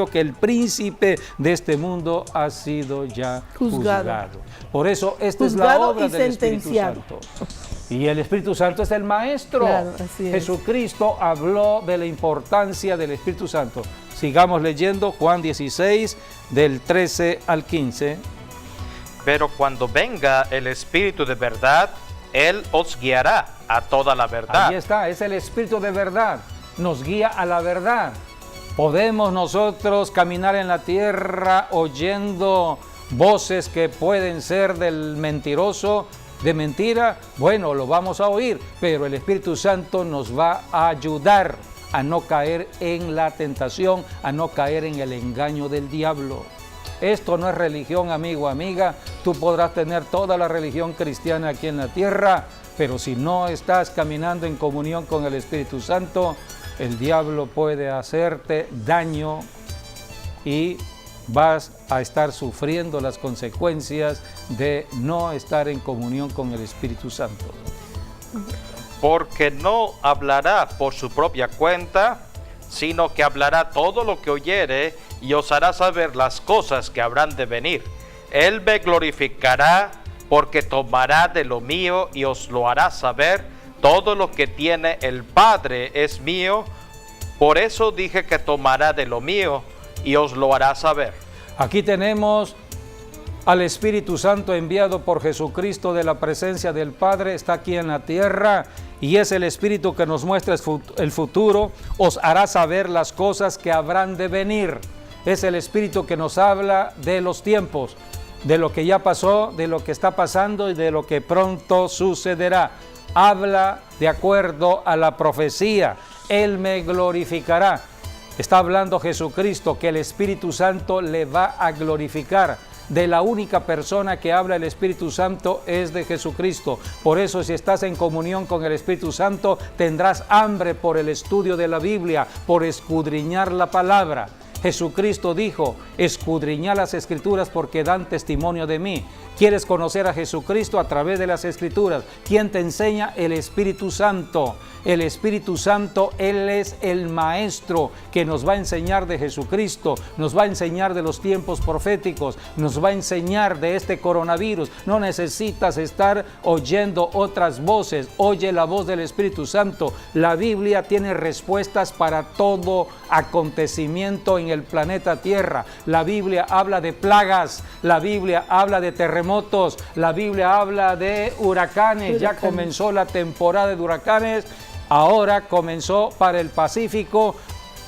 que el príncipe de este mundo ha sido ya juzgado. Por eso esta es la obra del Espíritu Santo. Y el Espíritu Santo es el Maestro. Claro, así es. Jesucristo habló de la importancia del Espíritu Santo. Sigamos leyendo Juan 16, del 13 al 15. Pero cuando venga el Espíritu de verdad, Él os guiará a toda la verdad. Ahí está, es el Espíritu de verdad. Nos guía a la verdad. Podemos nosotros caminar en la tierra oyendo voces que pueden ser del mentiroso, de mentira. Bueno, lo vamos a oír, pero el Espíritu Santo nos va a ayudar a no caer en la tentación, a no caer en el engaño del diablo. Esto no es religión, amigo, amiga. Tú podrás tener toda la religión cristiana aquí en la tierra, pero si no estás caminando en comunión con el Espíritu Santo, el diablo puede hacerte daño y vas a estar sufriendo las consecuencias de no estar en comunión con el Espíritu Santo. Porque no hablará por su propia cuenta, sino que hablará todo lo que oyere y os hará saber las cosas que habrán de venir. Él me glorificará porque tomará de lo mío y os lo hará saber. Todo lo que tiene el Padre es mío, por eso dije que tomará de lo mío y os lo hará saber. Aquí tenemos al Espíritu Santo enviado por Jesucristo de la presencia del Padre, está aquí en la tierra y es el Espíritu que nos muestra el futuro, os hará saber las cosas que habrán de venir. Es el Espíritu que nos habla de los tiempos, de lo que ya pasó, de lo que está pasando y de lo que pronto sucederá. Habla de acuerdo a la profecía, Él me glorificará. Está hablando Jesucristo que el Espíritu Santo le va a glorificar. De la única persona que habla el Espíritu Santo es de Jesucristo. Por eso, si estás en comunión con el Espíritu Santo, tendrás hambre por el estudio de la Biblia, por escudriñar la palabra. Jesucristo dijo, escudriñad las Escrituras porque dan testimonio de mí. ¿Quieres conocer a Jesucristo? A través de las Escrituras. ¿Quién te enseña? El Espíritu Santo. El Espíritu Santo, Él es el Maestro que nos va a enseñar de Jesucristo, nos va a enseñar de los tiempos proféticos, nos va a enseñar de este coronavirus. No necesitas estar oyendo otras voces, oye la voz del Espíritu Santo. La Biblia tiene respuestas para todo acontecimiento en el planeta Tierra. La Biblia habla de plagas, la Biblia habla de terremotos, la Biblia habla de huracanes. Ya comenzó la temporada de huracanes. Ahora comenzó para el Pacífico,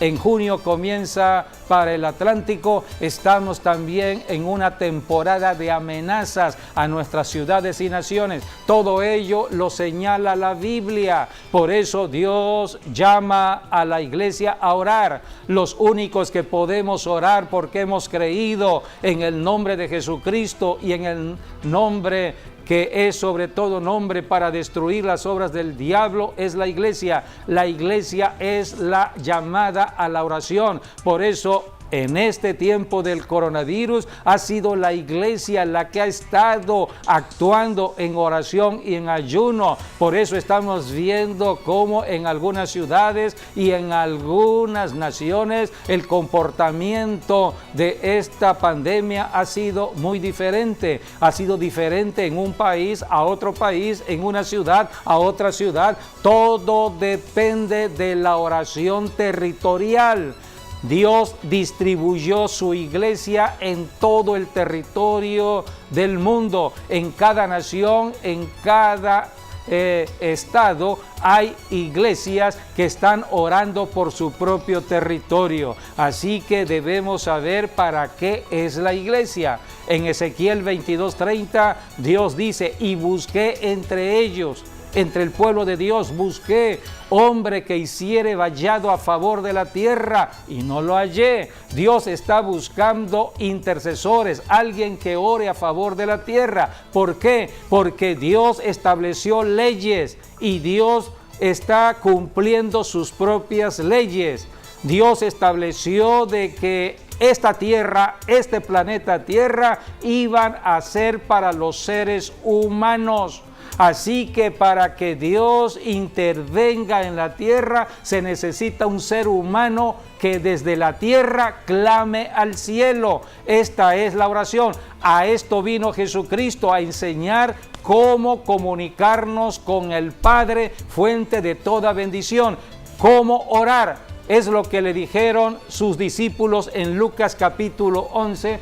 en junio comienza para el Atlántico. Estamos también en una temporada de amenazas a nuestras ciudades y naciones. Todo ello lo señala la Biblia. Por eso Dios llama a la iglesia a orar. Los únicos que podemos orar porque hemos creído en el nombre de Jesucristo y en el nombre que es sobre todo nombre para destruir las obras del diablo, es la iglesia. La iglesia es la llamada a la oración. Por eso, en este tiempo del coronavirus, ha sido la iglesia la que ha estado actuando en oración y en ayuno. Por eso estamos viendo cómo en algunas ciudades y en algunas naciones el comportamiento de esta pandemia ha sido muy diferente. Ha sido diferente en un país a otro país, en una ciudad a otra ciudad. Todo depende de la oración territorial. Dios distribuyó su iglesia en todo el territorio del mundo, en cada nación, en cada estado hay iglesias que están orando por su propio territorio. Así que debemos saber para qué es la iglesia. En Ezequiel 22:30 Dios dice, y busqué entre ellos, entre el pueblo de Dios, busqué hombre que hiciere vallado a favor de la tierra y no lo hallé. Dios está buscando intercesores, alguien que ore a favor de la tierra. ¿Por qué? Porque Dios estableció leyes y Dios está cumpliendo sus propias leyes. Dios estableció de que esta tierra, este planeta Tierra, iban a ser para los seres humanos. Así que para que Dios intervenga en la tierra, se necesita un ser humano que desde la tierra clame al cielo. Esta es la oración. A esto vino Jesucristo, a enseñar cómo comunicarnos con el Padre, fuente de toda bendición. Cómo orar. Es lo que le dijeron sus discípulos en Lucas capítulo 11.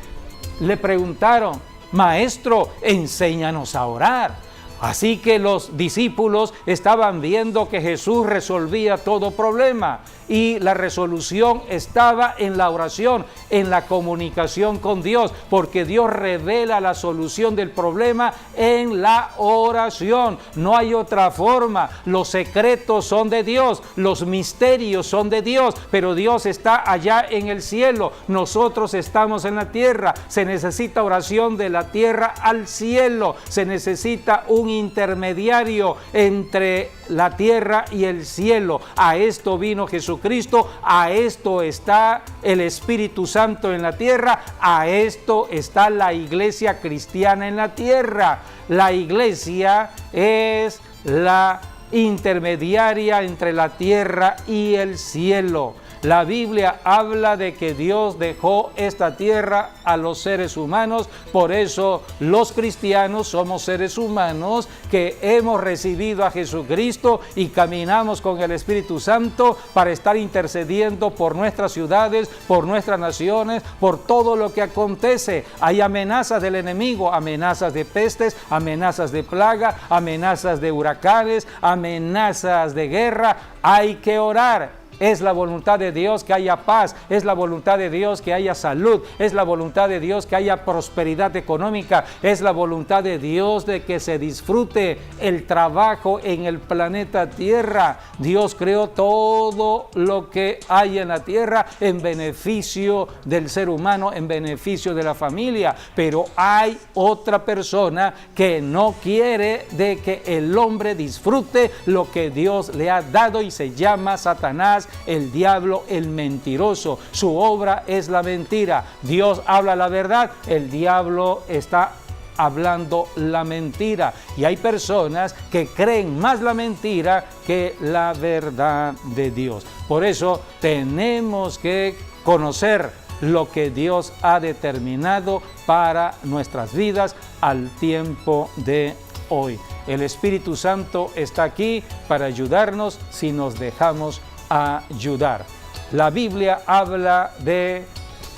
Le preguntaron, Maestro, enséñanos a orar. Así que los discípulos estaban viendo que Jesús resolvía todo problema y la resolución estaba en la oración, en la comunicación con Dios, porque Dios revela la solución del problema en la oración. No hay otra forma. Los secretos son de Dios, los misterios son de Dios, pero Dios está allá en el cielo. Nosotros estamos en la tierra. Se necesita oración de la tierra al cielo. Se necesita un intermediario entre la tierra y el cielo. A esto vino Jesucristo, a esto está el Espíritu Santo en la tierra, a esto está la iglesia cristiana en la tierra. La iglesia es la intermediaria entre la tierra y el cielo. La Biblia habla de que Dios dejó esta tierra a los seres humanos. Por eso los cristianos somos seres humanos que hemos recibido a Jesucristo y caminamos con el Espíritu Santo para estar intercediendo por nuestras ciudades, por nuestras naciones, por todo lo que acontece. Hay amenazas del enemigo, amenazas de pestes, amenazas de plaga, amenazas de huracanes, amenazas de guerra. Hay que orar. Es la voluntad de Dios que haya paz, es la voluntad de Dios que haya salud, es la voluntad de Dios que haya prosperidad económica, es la voluntad de Dios de que se disfrute el trabajo en el planeta Tierra. Dios creó todo lo que hay en la tierra en beneficio del ser humano, en beneficio de la familia, pero hay otra persona que no quiere de que el hombre disfrute lo que Dios le ha dado y se llama Satanás Satanás, el diablo, el mentiroso. Su obra es la mentira. Dios habla la verdad, el diablo está hablando la mentira. Y hay personas que creen más la mentira que la verdad de Dios. Por eso tenemos que conocer lo que Dios ha determinado para nuestras vidas al tiempo de hoy. El Espíritu Santo está aquí para ayudarnos si nos dejamos ayudar. La Biblia habla de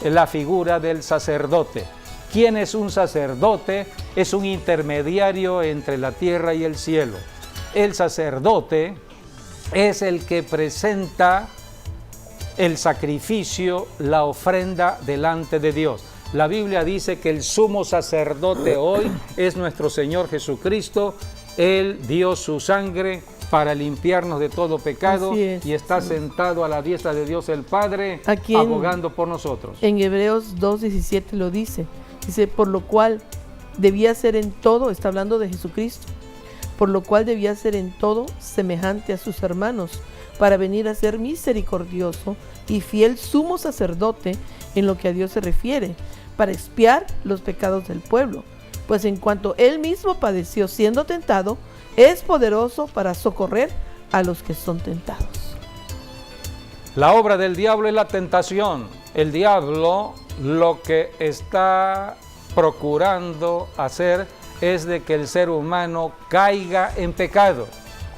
la figura del sacerdote. ¿Quién es un sacerdote? Es un intermediario entre la tierra y el cielo. El sacerdote es el que presenta el sacrificio, la ofrenda delante de Dios. La Biblia dice que el sumo sacerdote hoy es nuestro Señor Jesucristo. Él dio su sangre para limpiarnos de todo pecado y está sentado a la diestra de Dios el Padre, abogando por nosotros. En Hebreos 2:17 lo dice. Dice, por lo cual debía ser en todo, está hablando de Jesucristo, por lo cual debía ser en todo semejante a sus hermanos, para venir a ser misericordioso y fiel sumo sacerdote en lo que a Dios se refiere, para expiar los pecados del pueblo. Pues en cuanto él mismo padeció siendo tentado, es poderoso para socorrer a los que son tentados. La obra del diablo es la tentación. El diablo lo que está procurando hacer es de que el ser humano caiga en pecado.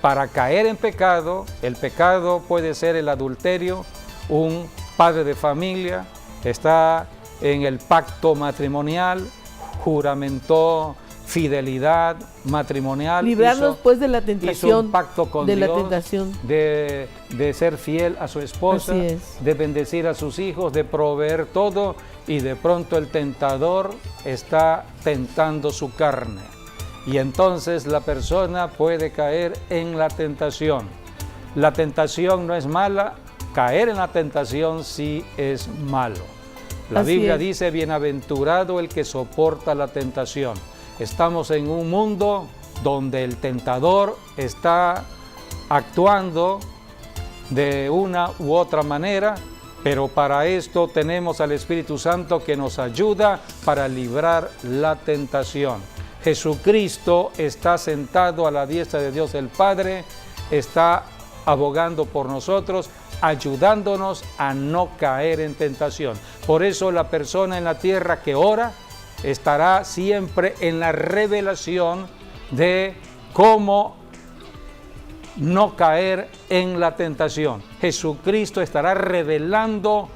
Para caer en pecado, el pecado puede ser el adulterio. Un padre de familia está en el pacto matrimonial, juramentó fidelidad matrimonial. Librarnos pues de la tentación, hizo un pacto con de Dios, la tentación. de ser fiel a su esposa, de bendecir a sus hijos, de proveer todo, y de pronto el tentador está tentando su carne. Y entonces la persona puede caer en la tentación. La tentación no es mala, caer en la tentación sí es malo. La Biblia dice, bienaventurado el que soporta la tentación. Estamos en un mundo donde el tentador está actuando de una u otra manera, pero para esto tenemos al Espíritu Santo que nos ayuda para librar la tentación. Jesucristo está sentado a la diestra de Dios el Padre, está abogando por nosotros, ayudándonos a no caer en tentación. Por eso la persona en la tierra que ora estará siempre en la revelación de cómo no caer en la tentación. Jesucristo estará revelando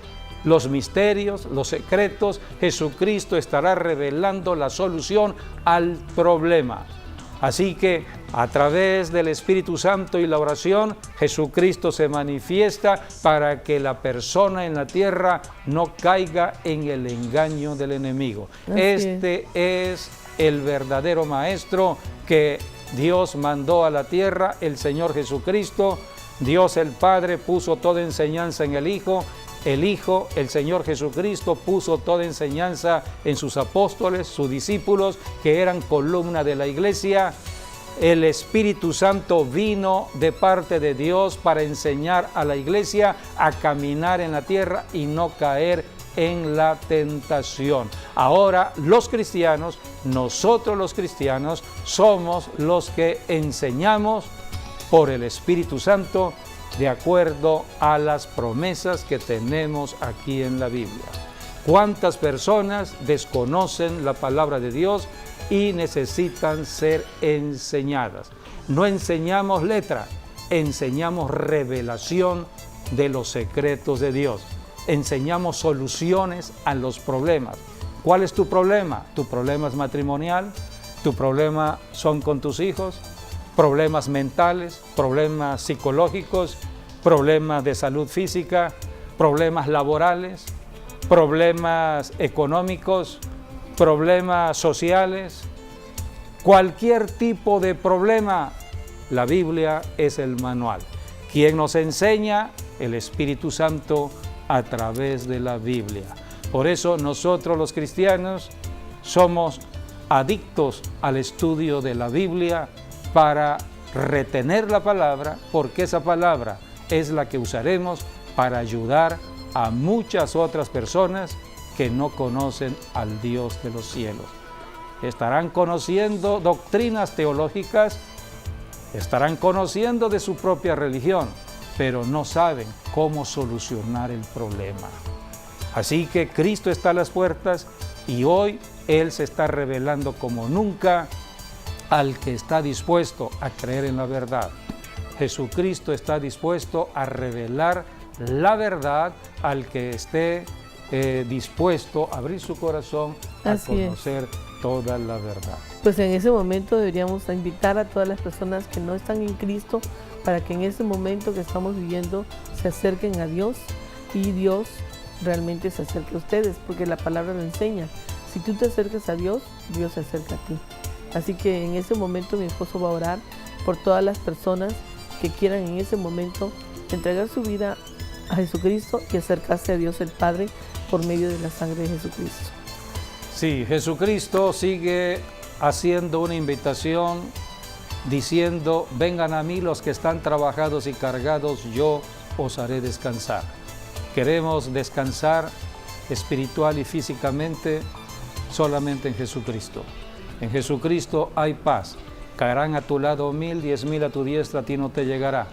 los misterios, los secretos. Jesucristo estará revelando la solución al problema. Así que a través del Espíritu Santo y la oración, Jesucristo se manifiesta para que la persona en la tierra no caiga en el engaño del enemigo. Este es el verdadero maestro que Dios mandó a la tierra, el Señor Jesucristo. Dios el Padre puso toda enseñanza en el Hijo. El Hijo, el Señor Jesucristo, puso toda enseñanza en sus apóstoles, sus discípulos, que eran columna de la iglesia. El Espíritu Santo vino de parte de Dios para enseñar a la iglesia a caminar en la tierra y no caer en la tentación. Ahora los cristianos, nosotros los cristianos, somos los que enseñamos por el Espíritu Santo de acuerdo a las promesas que tenemos aquí en la Biblia. ¿Cuántas personas desconocen la palabra de Dios y necesitan ser enseñadas? No enseñamos letra, enseñamos revelación de los secretos de Dios. Enseñamos soluciones a los problemas. ¿Cuál es tu problema? ¿Tu problema es matrimonial? ¿Tu problema son con tus hijos? Problemas mentales, problemas psicológicos, problemas de salud física, problemas laborales, problemas económicos, problemas sociales. Cualquier tipo de problema, la Biblia es el manual. ¿Quién nos enseña? El Espíritu Santo a través de la Biblia. Por eso nosotros los cristianos somos adictos al estudio de la Biblia, para retener la palabra, porque esa palabra es la que usaremos para ayudar a muchas otras personas que no conocen al Dios de los cielos. Estarán conociendo doctrinas teológicas, estarán conociendo de su propia religión, pero no saben cómo solucionar el problema. Así que Cristo está a las puertas y hoy Él se está revelando como nunca al que está dispuesto a creer en la verdad. Jesucristo está dispuesto a revelar la verdad al que esté dispuesto a abrir su corazón a conocer toda la verdad. Pues en ese momento deberíamos invitar a todas las personas que no están en Cristo para que en ese momento que estamos viviendo se acerquen a Dios y Dios realmente se acerque a ustedes, porque la palabra lo enseña. Si tú te acercas a Dios, Dios se acerca a ti. Así que en ese momento mi esposo va a orar por todas las personas que quieran en ese momento entregar su vida a Jesucristo y acercarse a Dios el Padre por medio de la sangre de Jesucristo. Sí, Jesucristo sigue haciendo una invitación diciendo: vengan a mí los que están trabajados y cargados, yo os haré descansar. Queremos descansar espiritual y físicamente solamente en Jesucristo. En Jesucristo hay paz. Caerán a tu lado 1000, 10,000 a tu diestra, a ti no te llegará.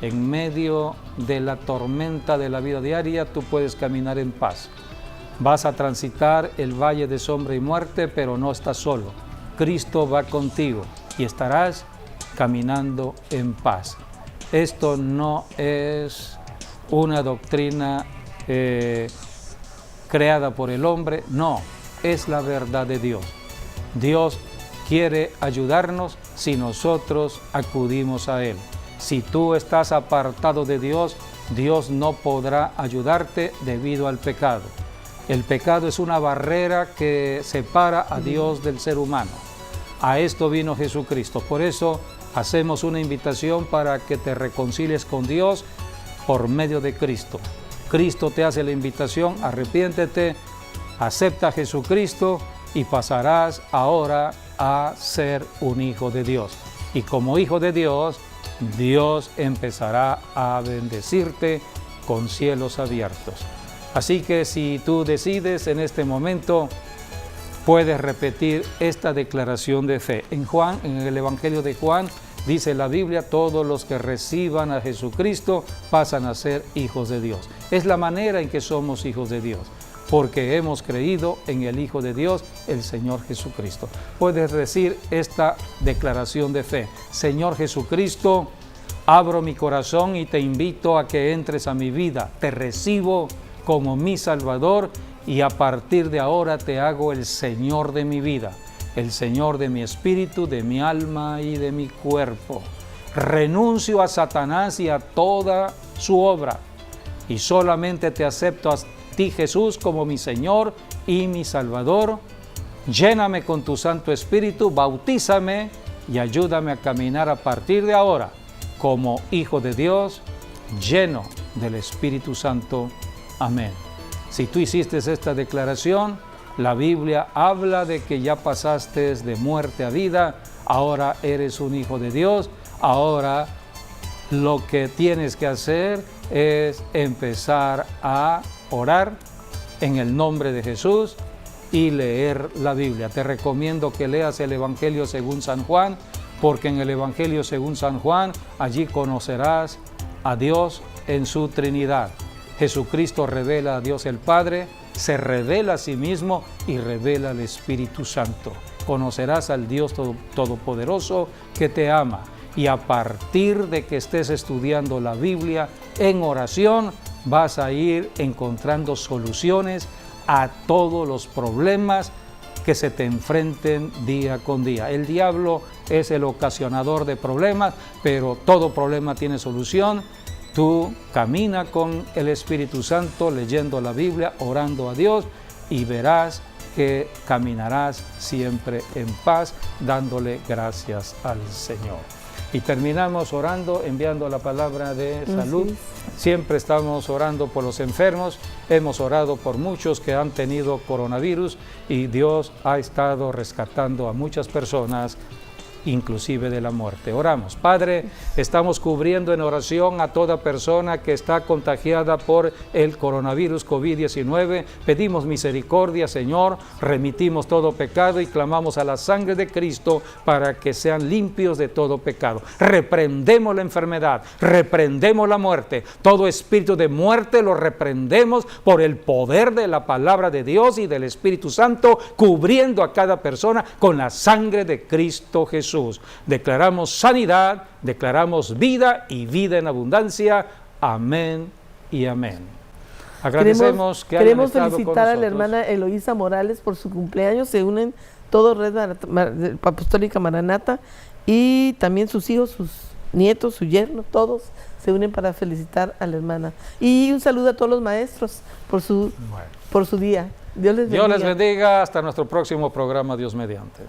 En medio de la tormenta de la vida diaria, tú puedes caminar en paz. Vas a transitar el valle de sombra y muerte, pero no estás solo. Cristo va contigo y estarás caminando en paz. Esto no es una doctrina creada por el hombre, no, es la verdad de Dios. Dios quiere ayudarnos si nosotros acudimos a Él. Si tú estás apartado de Dios, Dios no podrá ayudarte debido al pecado. El pecado es una barrera que separa a Dios del ser humano. A esto vino Jesucristo. Por eso hacemos una invitación para que te reconcilies con Dios por medio de Cristo. Cristo te hace la invitación: arrepiéntete, acepta a Jesucristo y pasarás ahora a ser un hijo de Dios. Y como hijo de Dios, Dios empezará a bendecirte con cielos abiertos. Así que si tú decides en este momento, puedes repetir esta declaración de fe. En el Evangelio de Juan, dice la Biblia: todos los que reciban a Jesucristo pasan a ser hijos de Dios. Es la manera en que somos hijos de Dios, porque hemos creído en el Hijo de Dios, el Señor Jesucristo. Puedes decir esta declaración de fe: Señor Jesucristo, abro mi corazón y te invito a que entres a mi vida. Te recibo como mi Salvador y a partir de ahora te hago el Señor de mi vida, el Señor de mi espíritu, de mi alma y de mi cuerpo. Renuncio a Satanás y a toda su obra y solamente te acepto a ti, Jesús, como mi Señor y mi Salvador. Lléname con tu Santo Espíritu, bautízame y ayúdame a caminar a partir de ahora como hijo de Dios, lleno del Espíritu Santo. Amén. Si tú hiciste esta declaración, la Biblia habla de que ya pasaste de muerte a vida, ahora eres un hijo de Dios. Ahora lo que tienes que hacer es empezar a orar en el nombre de Jesús y leer la Biblia. Te recomiendo que leas el Evangelio según San Juan, porque en el Evangelio según San Juan, allí conocerás a Dios en su Trinidad. Jesucristo revela a Dios el Padre, se revela a sí mismo y revela al Espíritu Santo. Conocerás al Dios Todopoderoso que te ama. Y a partir de que estés estudiando la Biblia en oración, vas a ir encontrando soluciones a todos los problemas que se te enfrenten día con día. El diablo es el ocasionador de problemas, pero todo problema tiene solución. Tú camina con el Espíritu Santo, leyendo la Biblia, orando a Dios, y verás que caminarás siempre en paz, dándole gracias al Señor. Y terminamos orando, enviando la palabra de salud. Siempre estamos orando por los enfermos. Hemos orado por muchos que han tenido coronavirus y Dios ha estado rescatando a muchas personas inclusive de la muerte. Oramos. Padre, estamos cubriendo en oración a toda persona que está contagiada por el coronavirus COVID-19. Pedimos misericordia, Señor, remitimos todo pecado y clamamos a la sangre de Cristo para que sean limpios de todo pecado. Reprendemos la enfermedad, reprendemos la muerte. Todo espíritu de muerte lo reprendemos por el poder de la palabra de Dios y del Espíritu Santo, cubriendo a cada persona con la sangre de Cristo Jesús. Declaramos sanidad, declaramos vida y vida en abundancia. Amén y amén. Agradecemos que hayan estado con felicitar a la nosotros. hermana Eloísa Morales por su cumpleaños. Se unen todos Red Apostólica Maranata y también sus hijos, sus nietos, su yerno, todos se unen para felicitar a la hermana. Y un saludo a todos los maestros por su día. Dios les bendiga. Dios les bendiga. Hasta nuestro próximo programa, Dios mediante.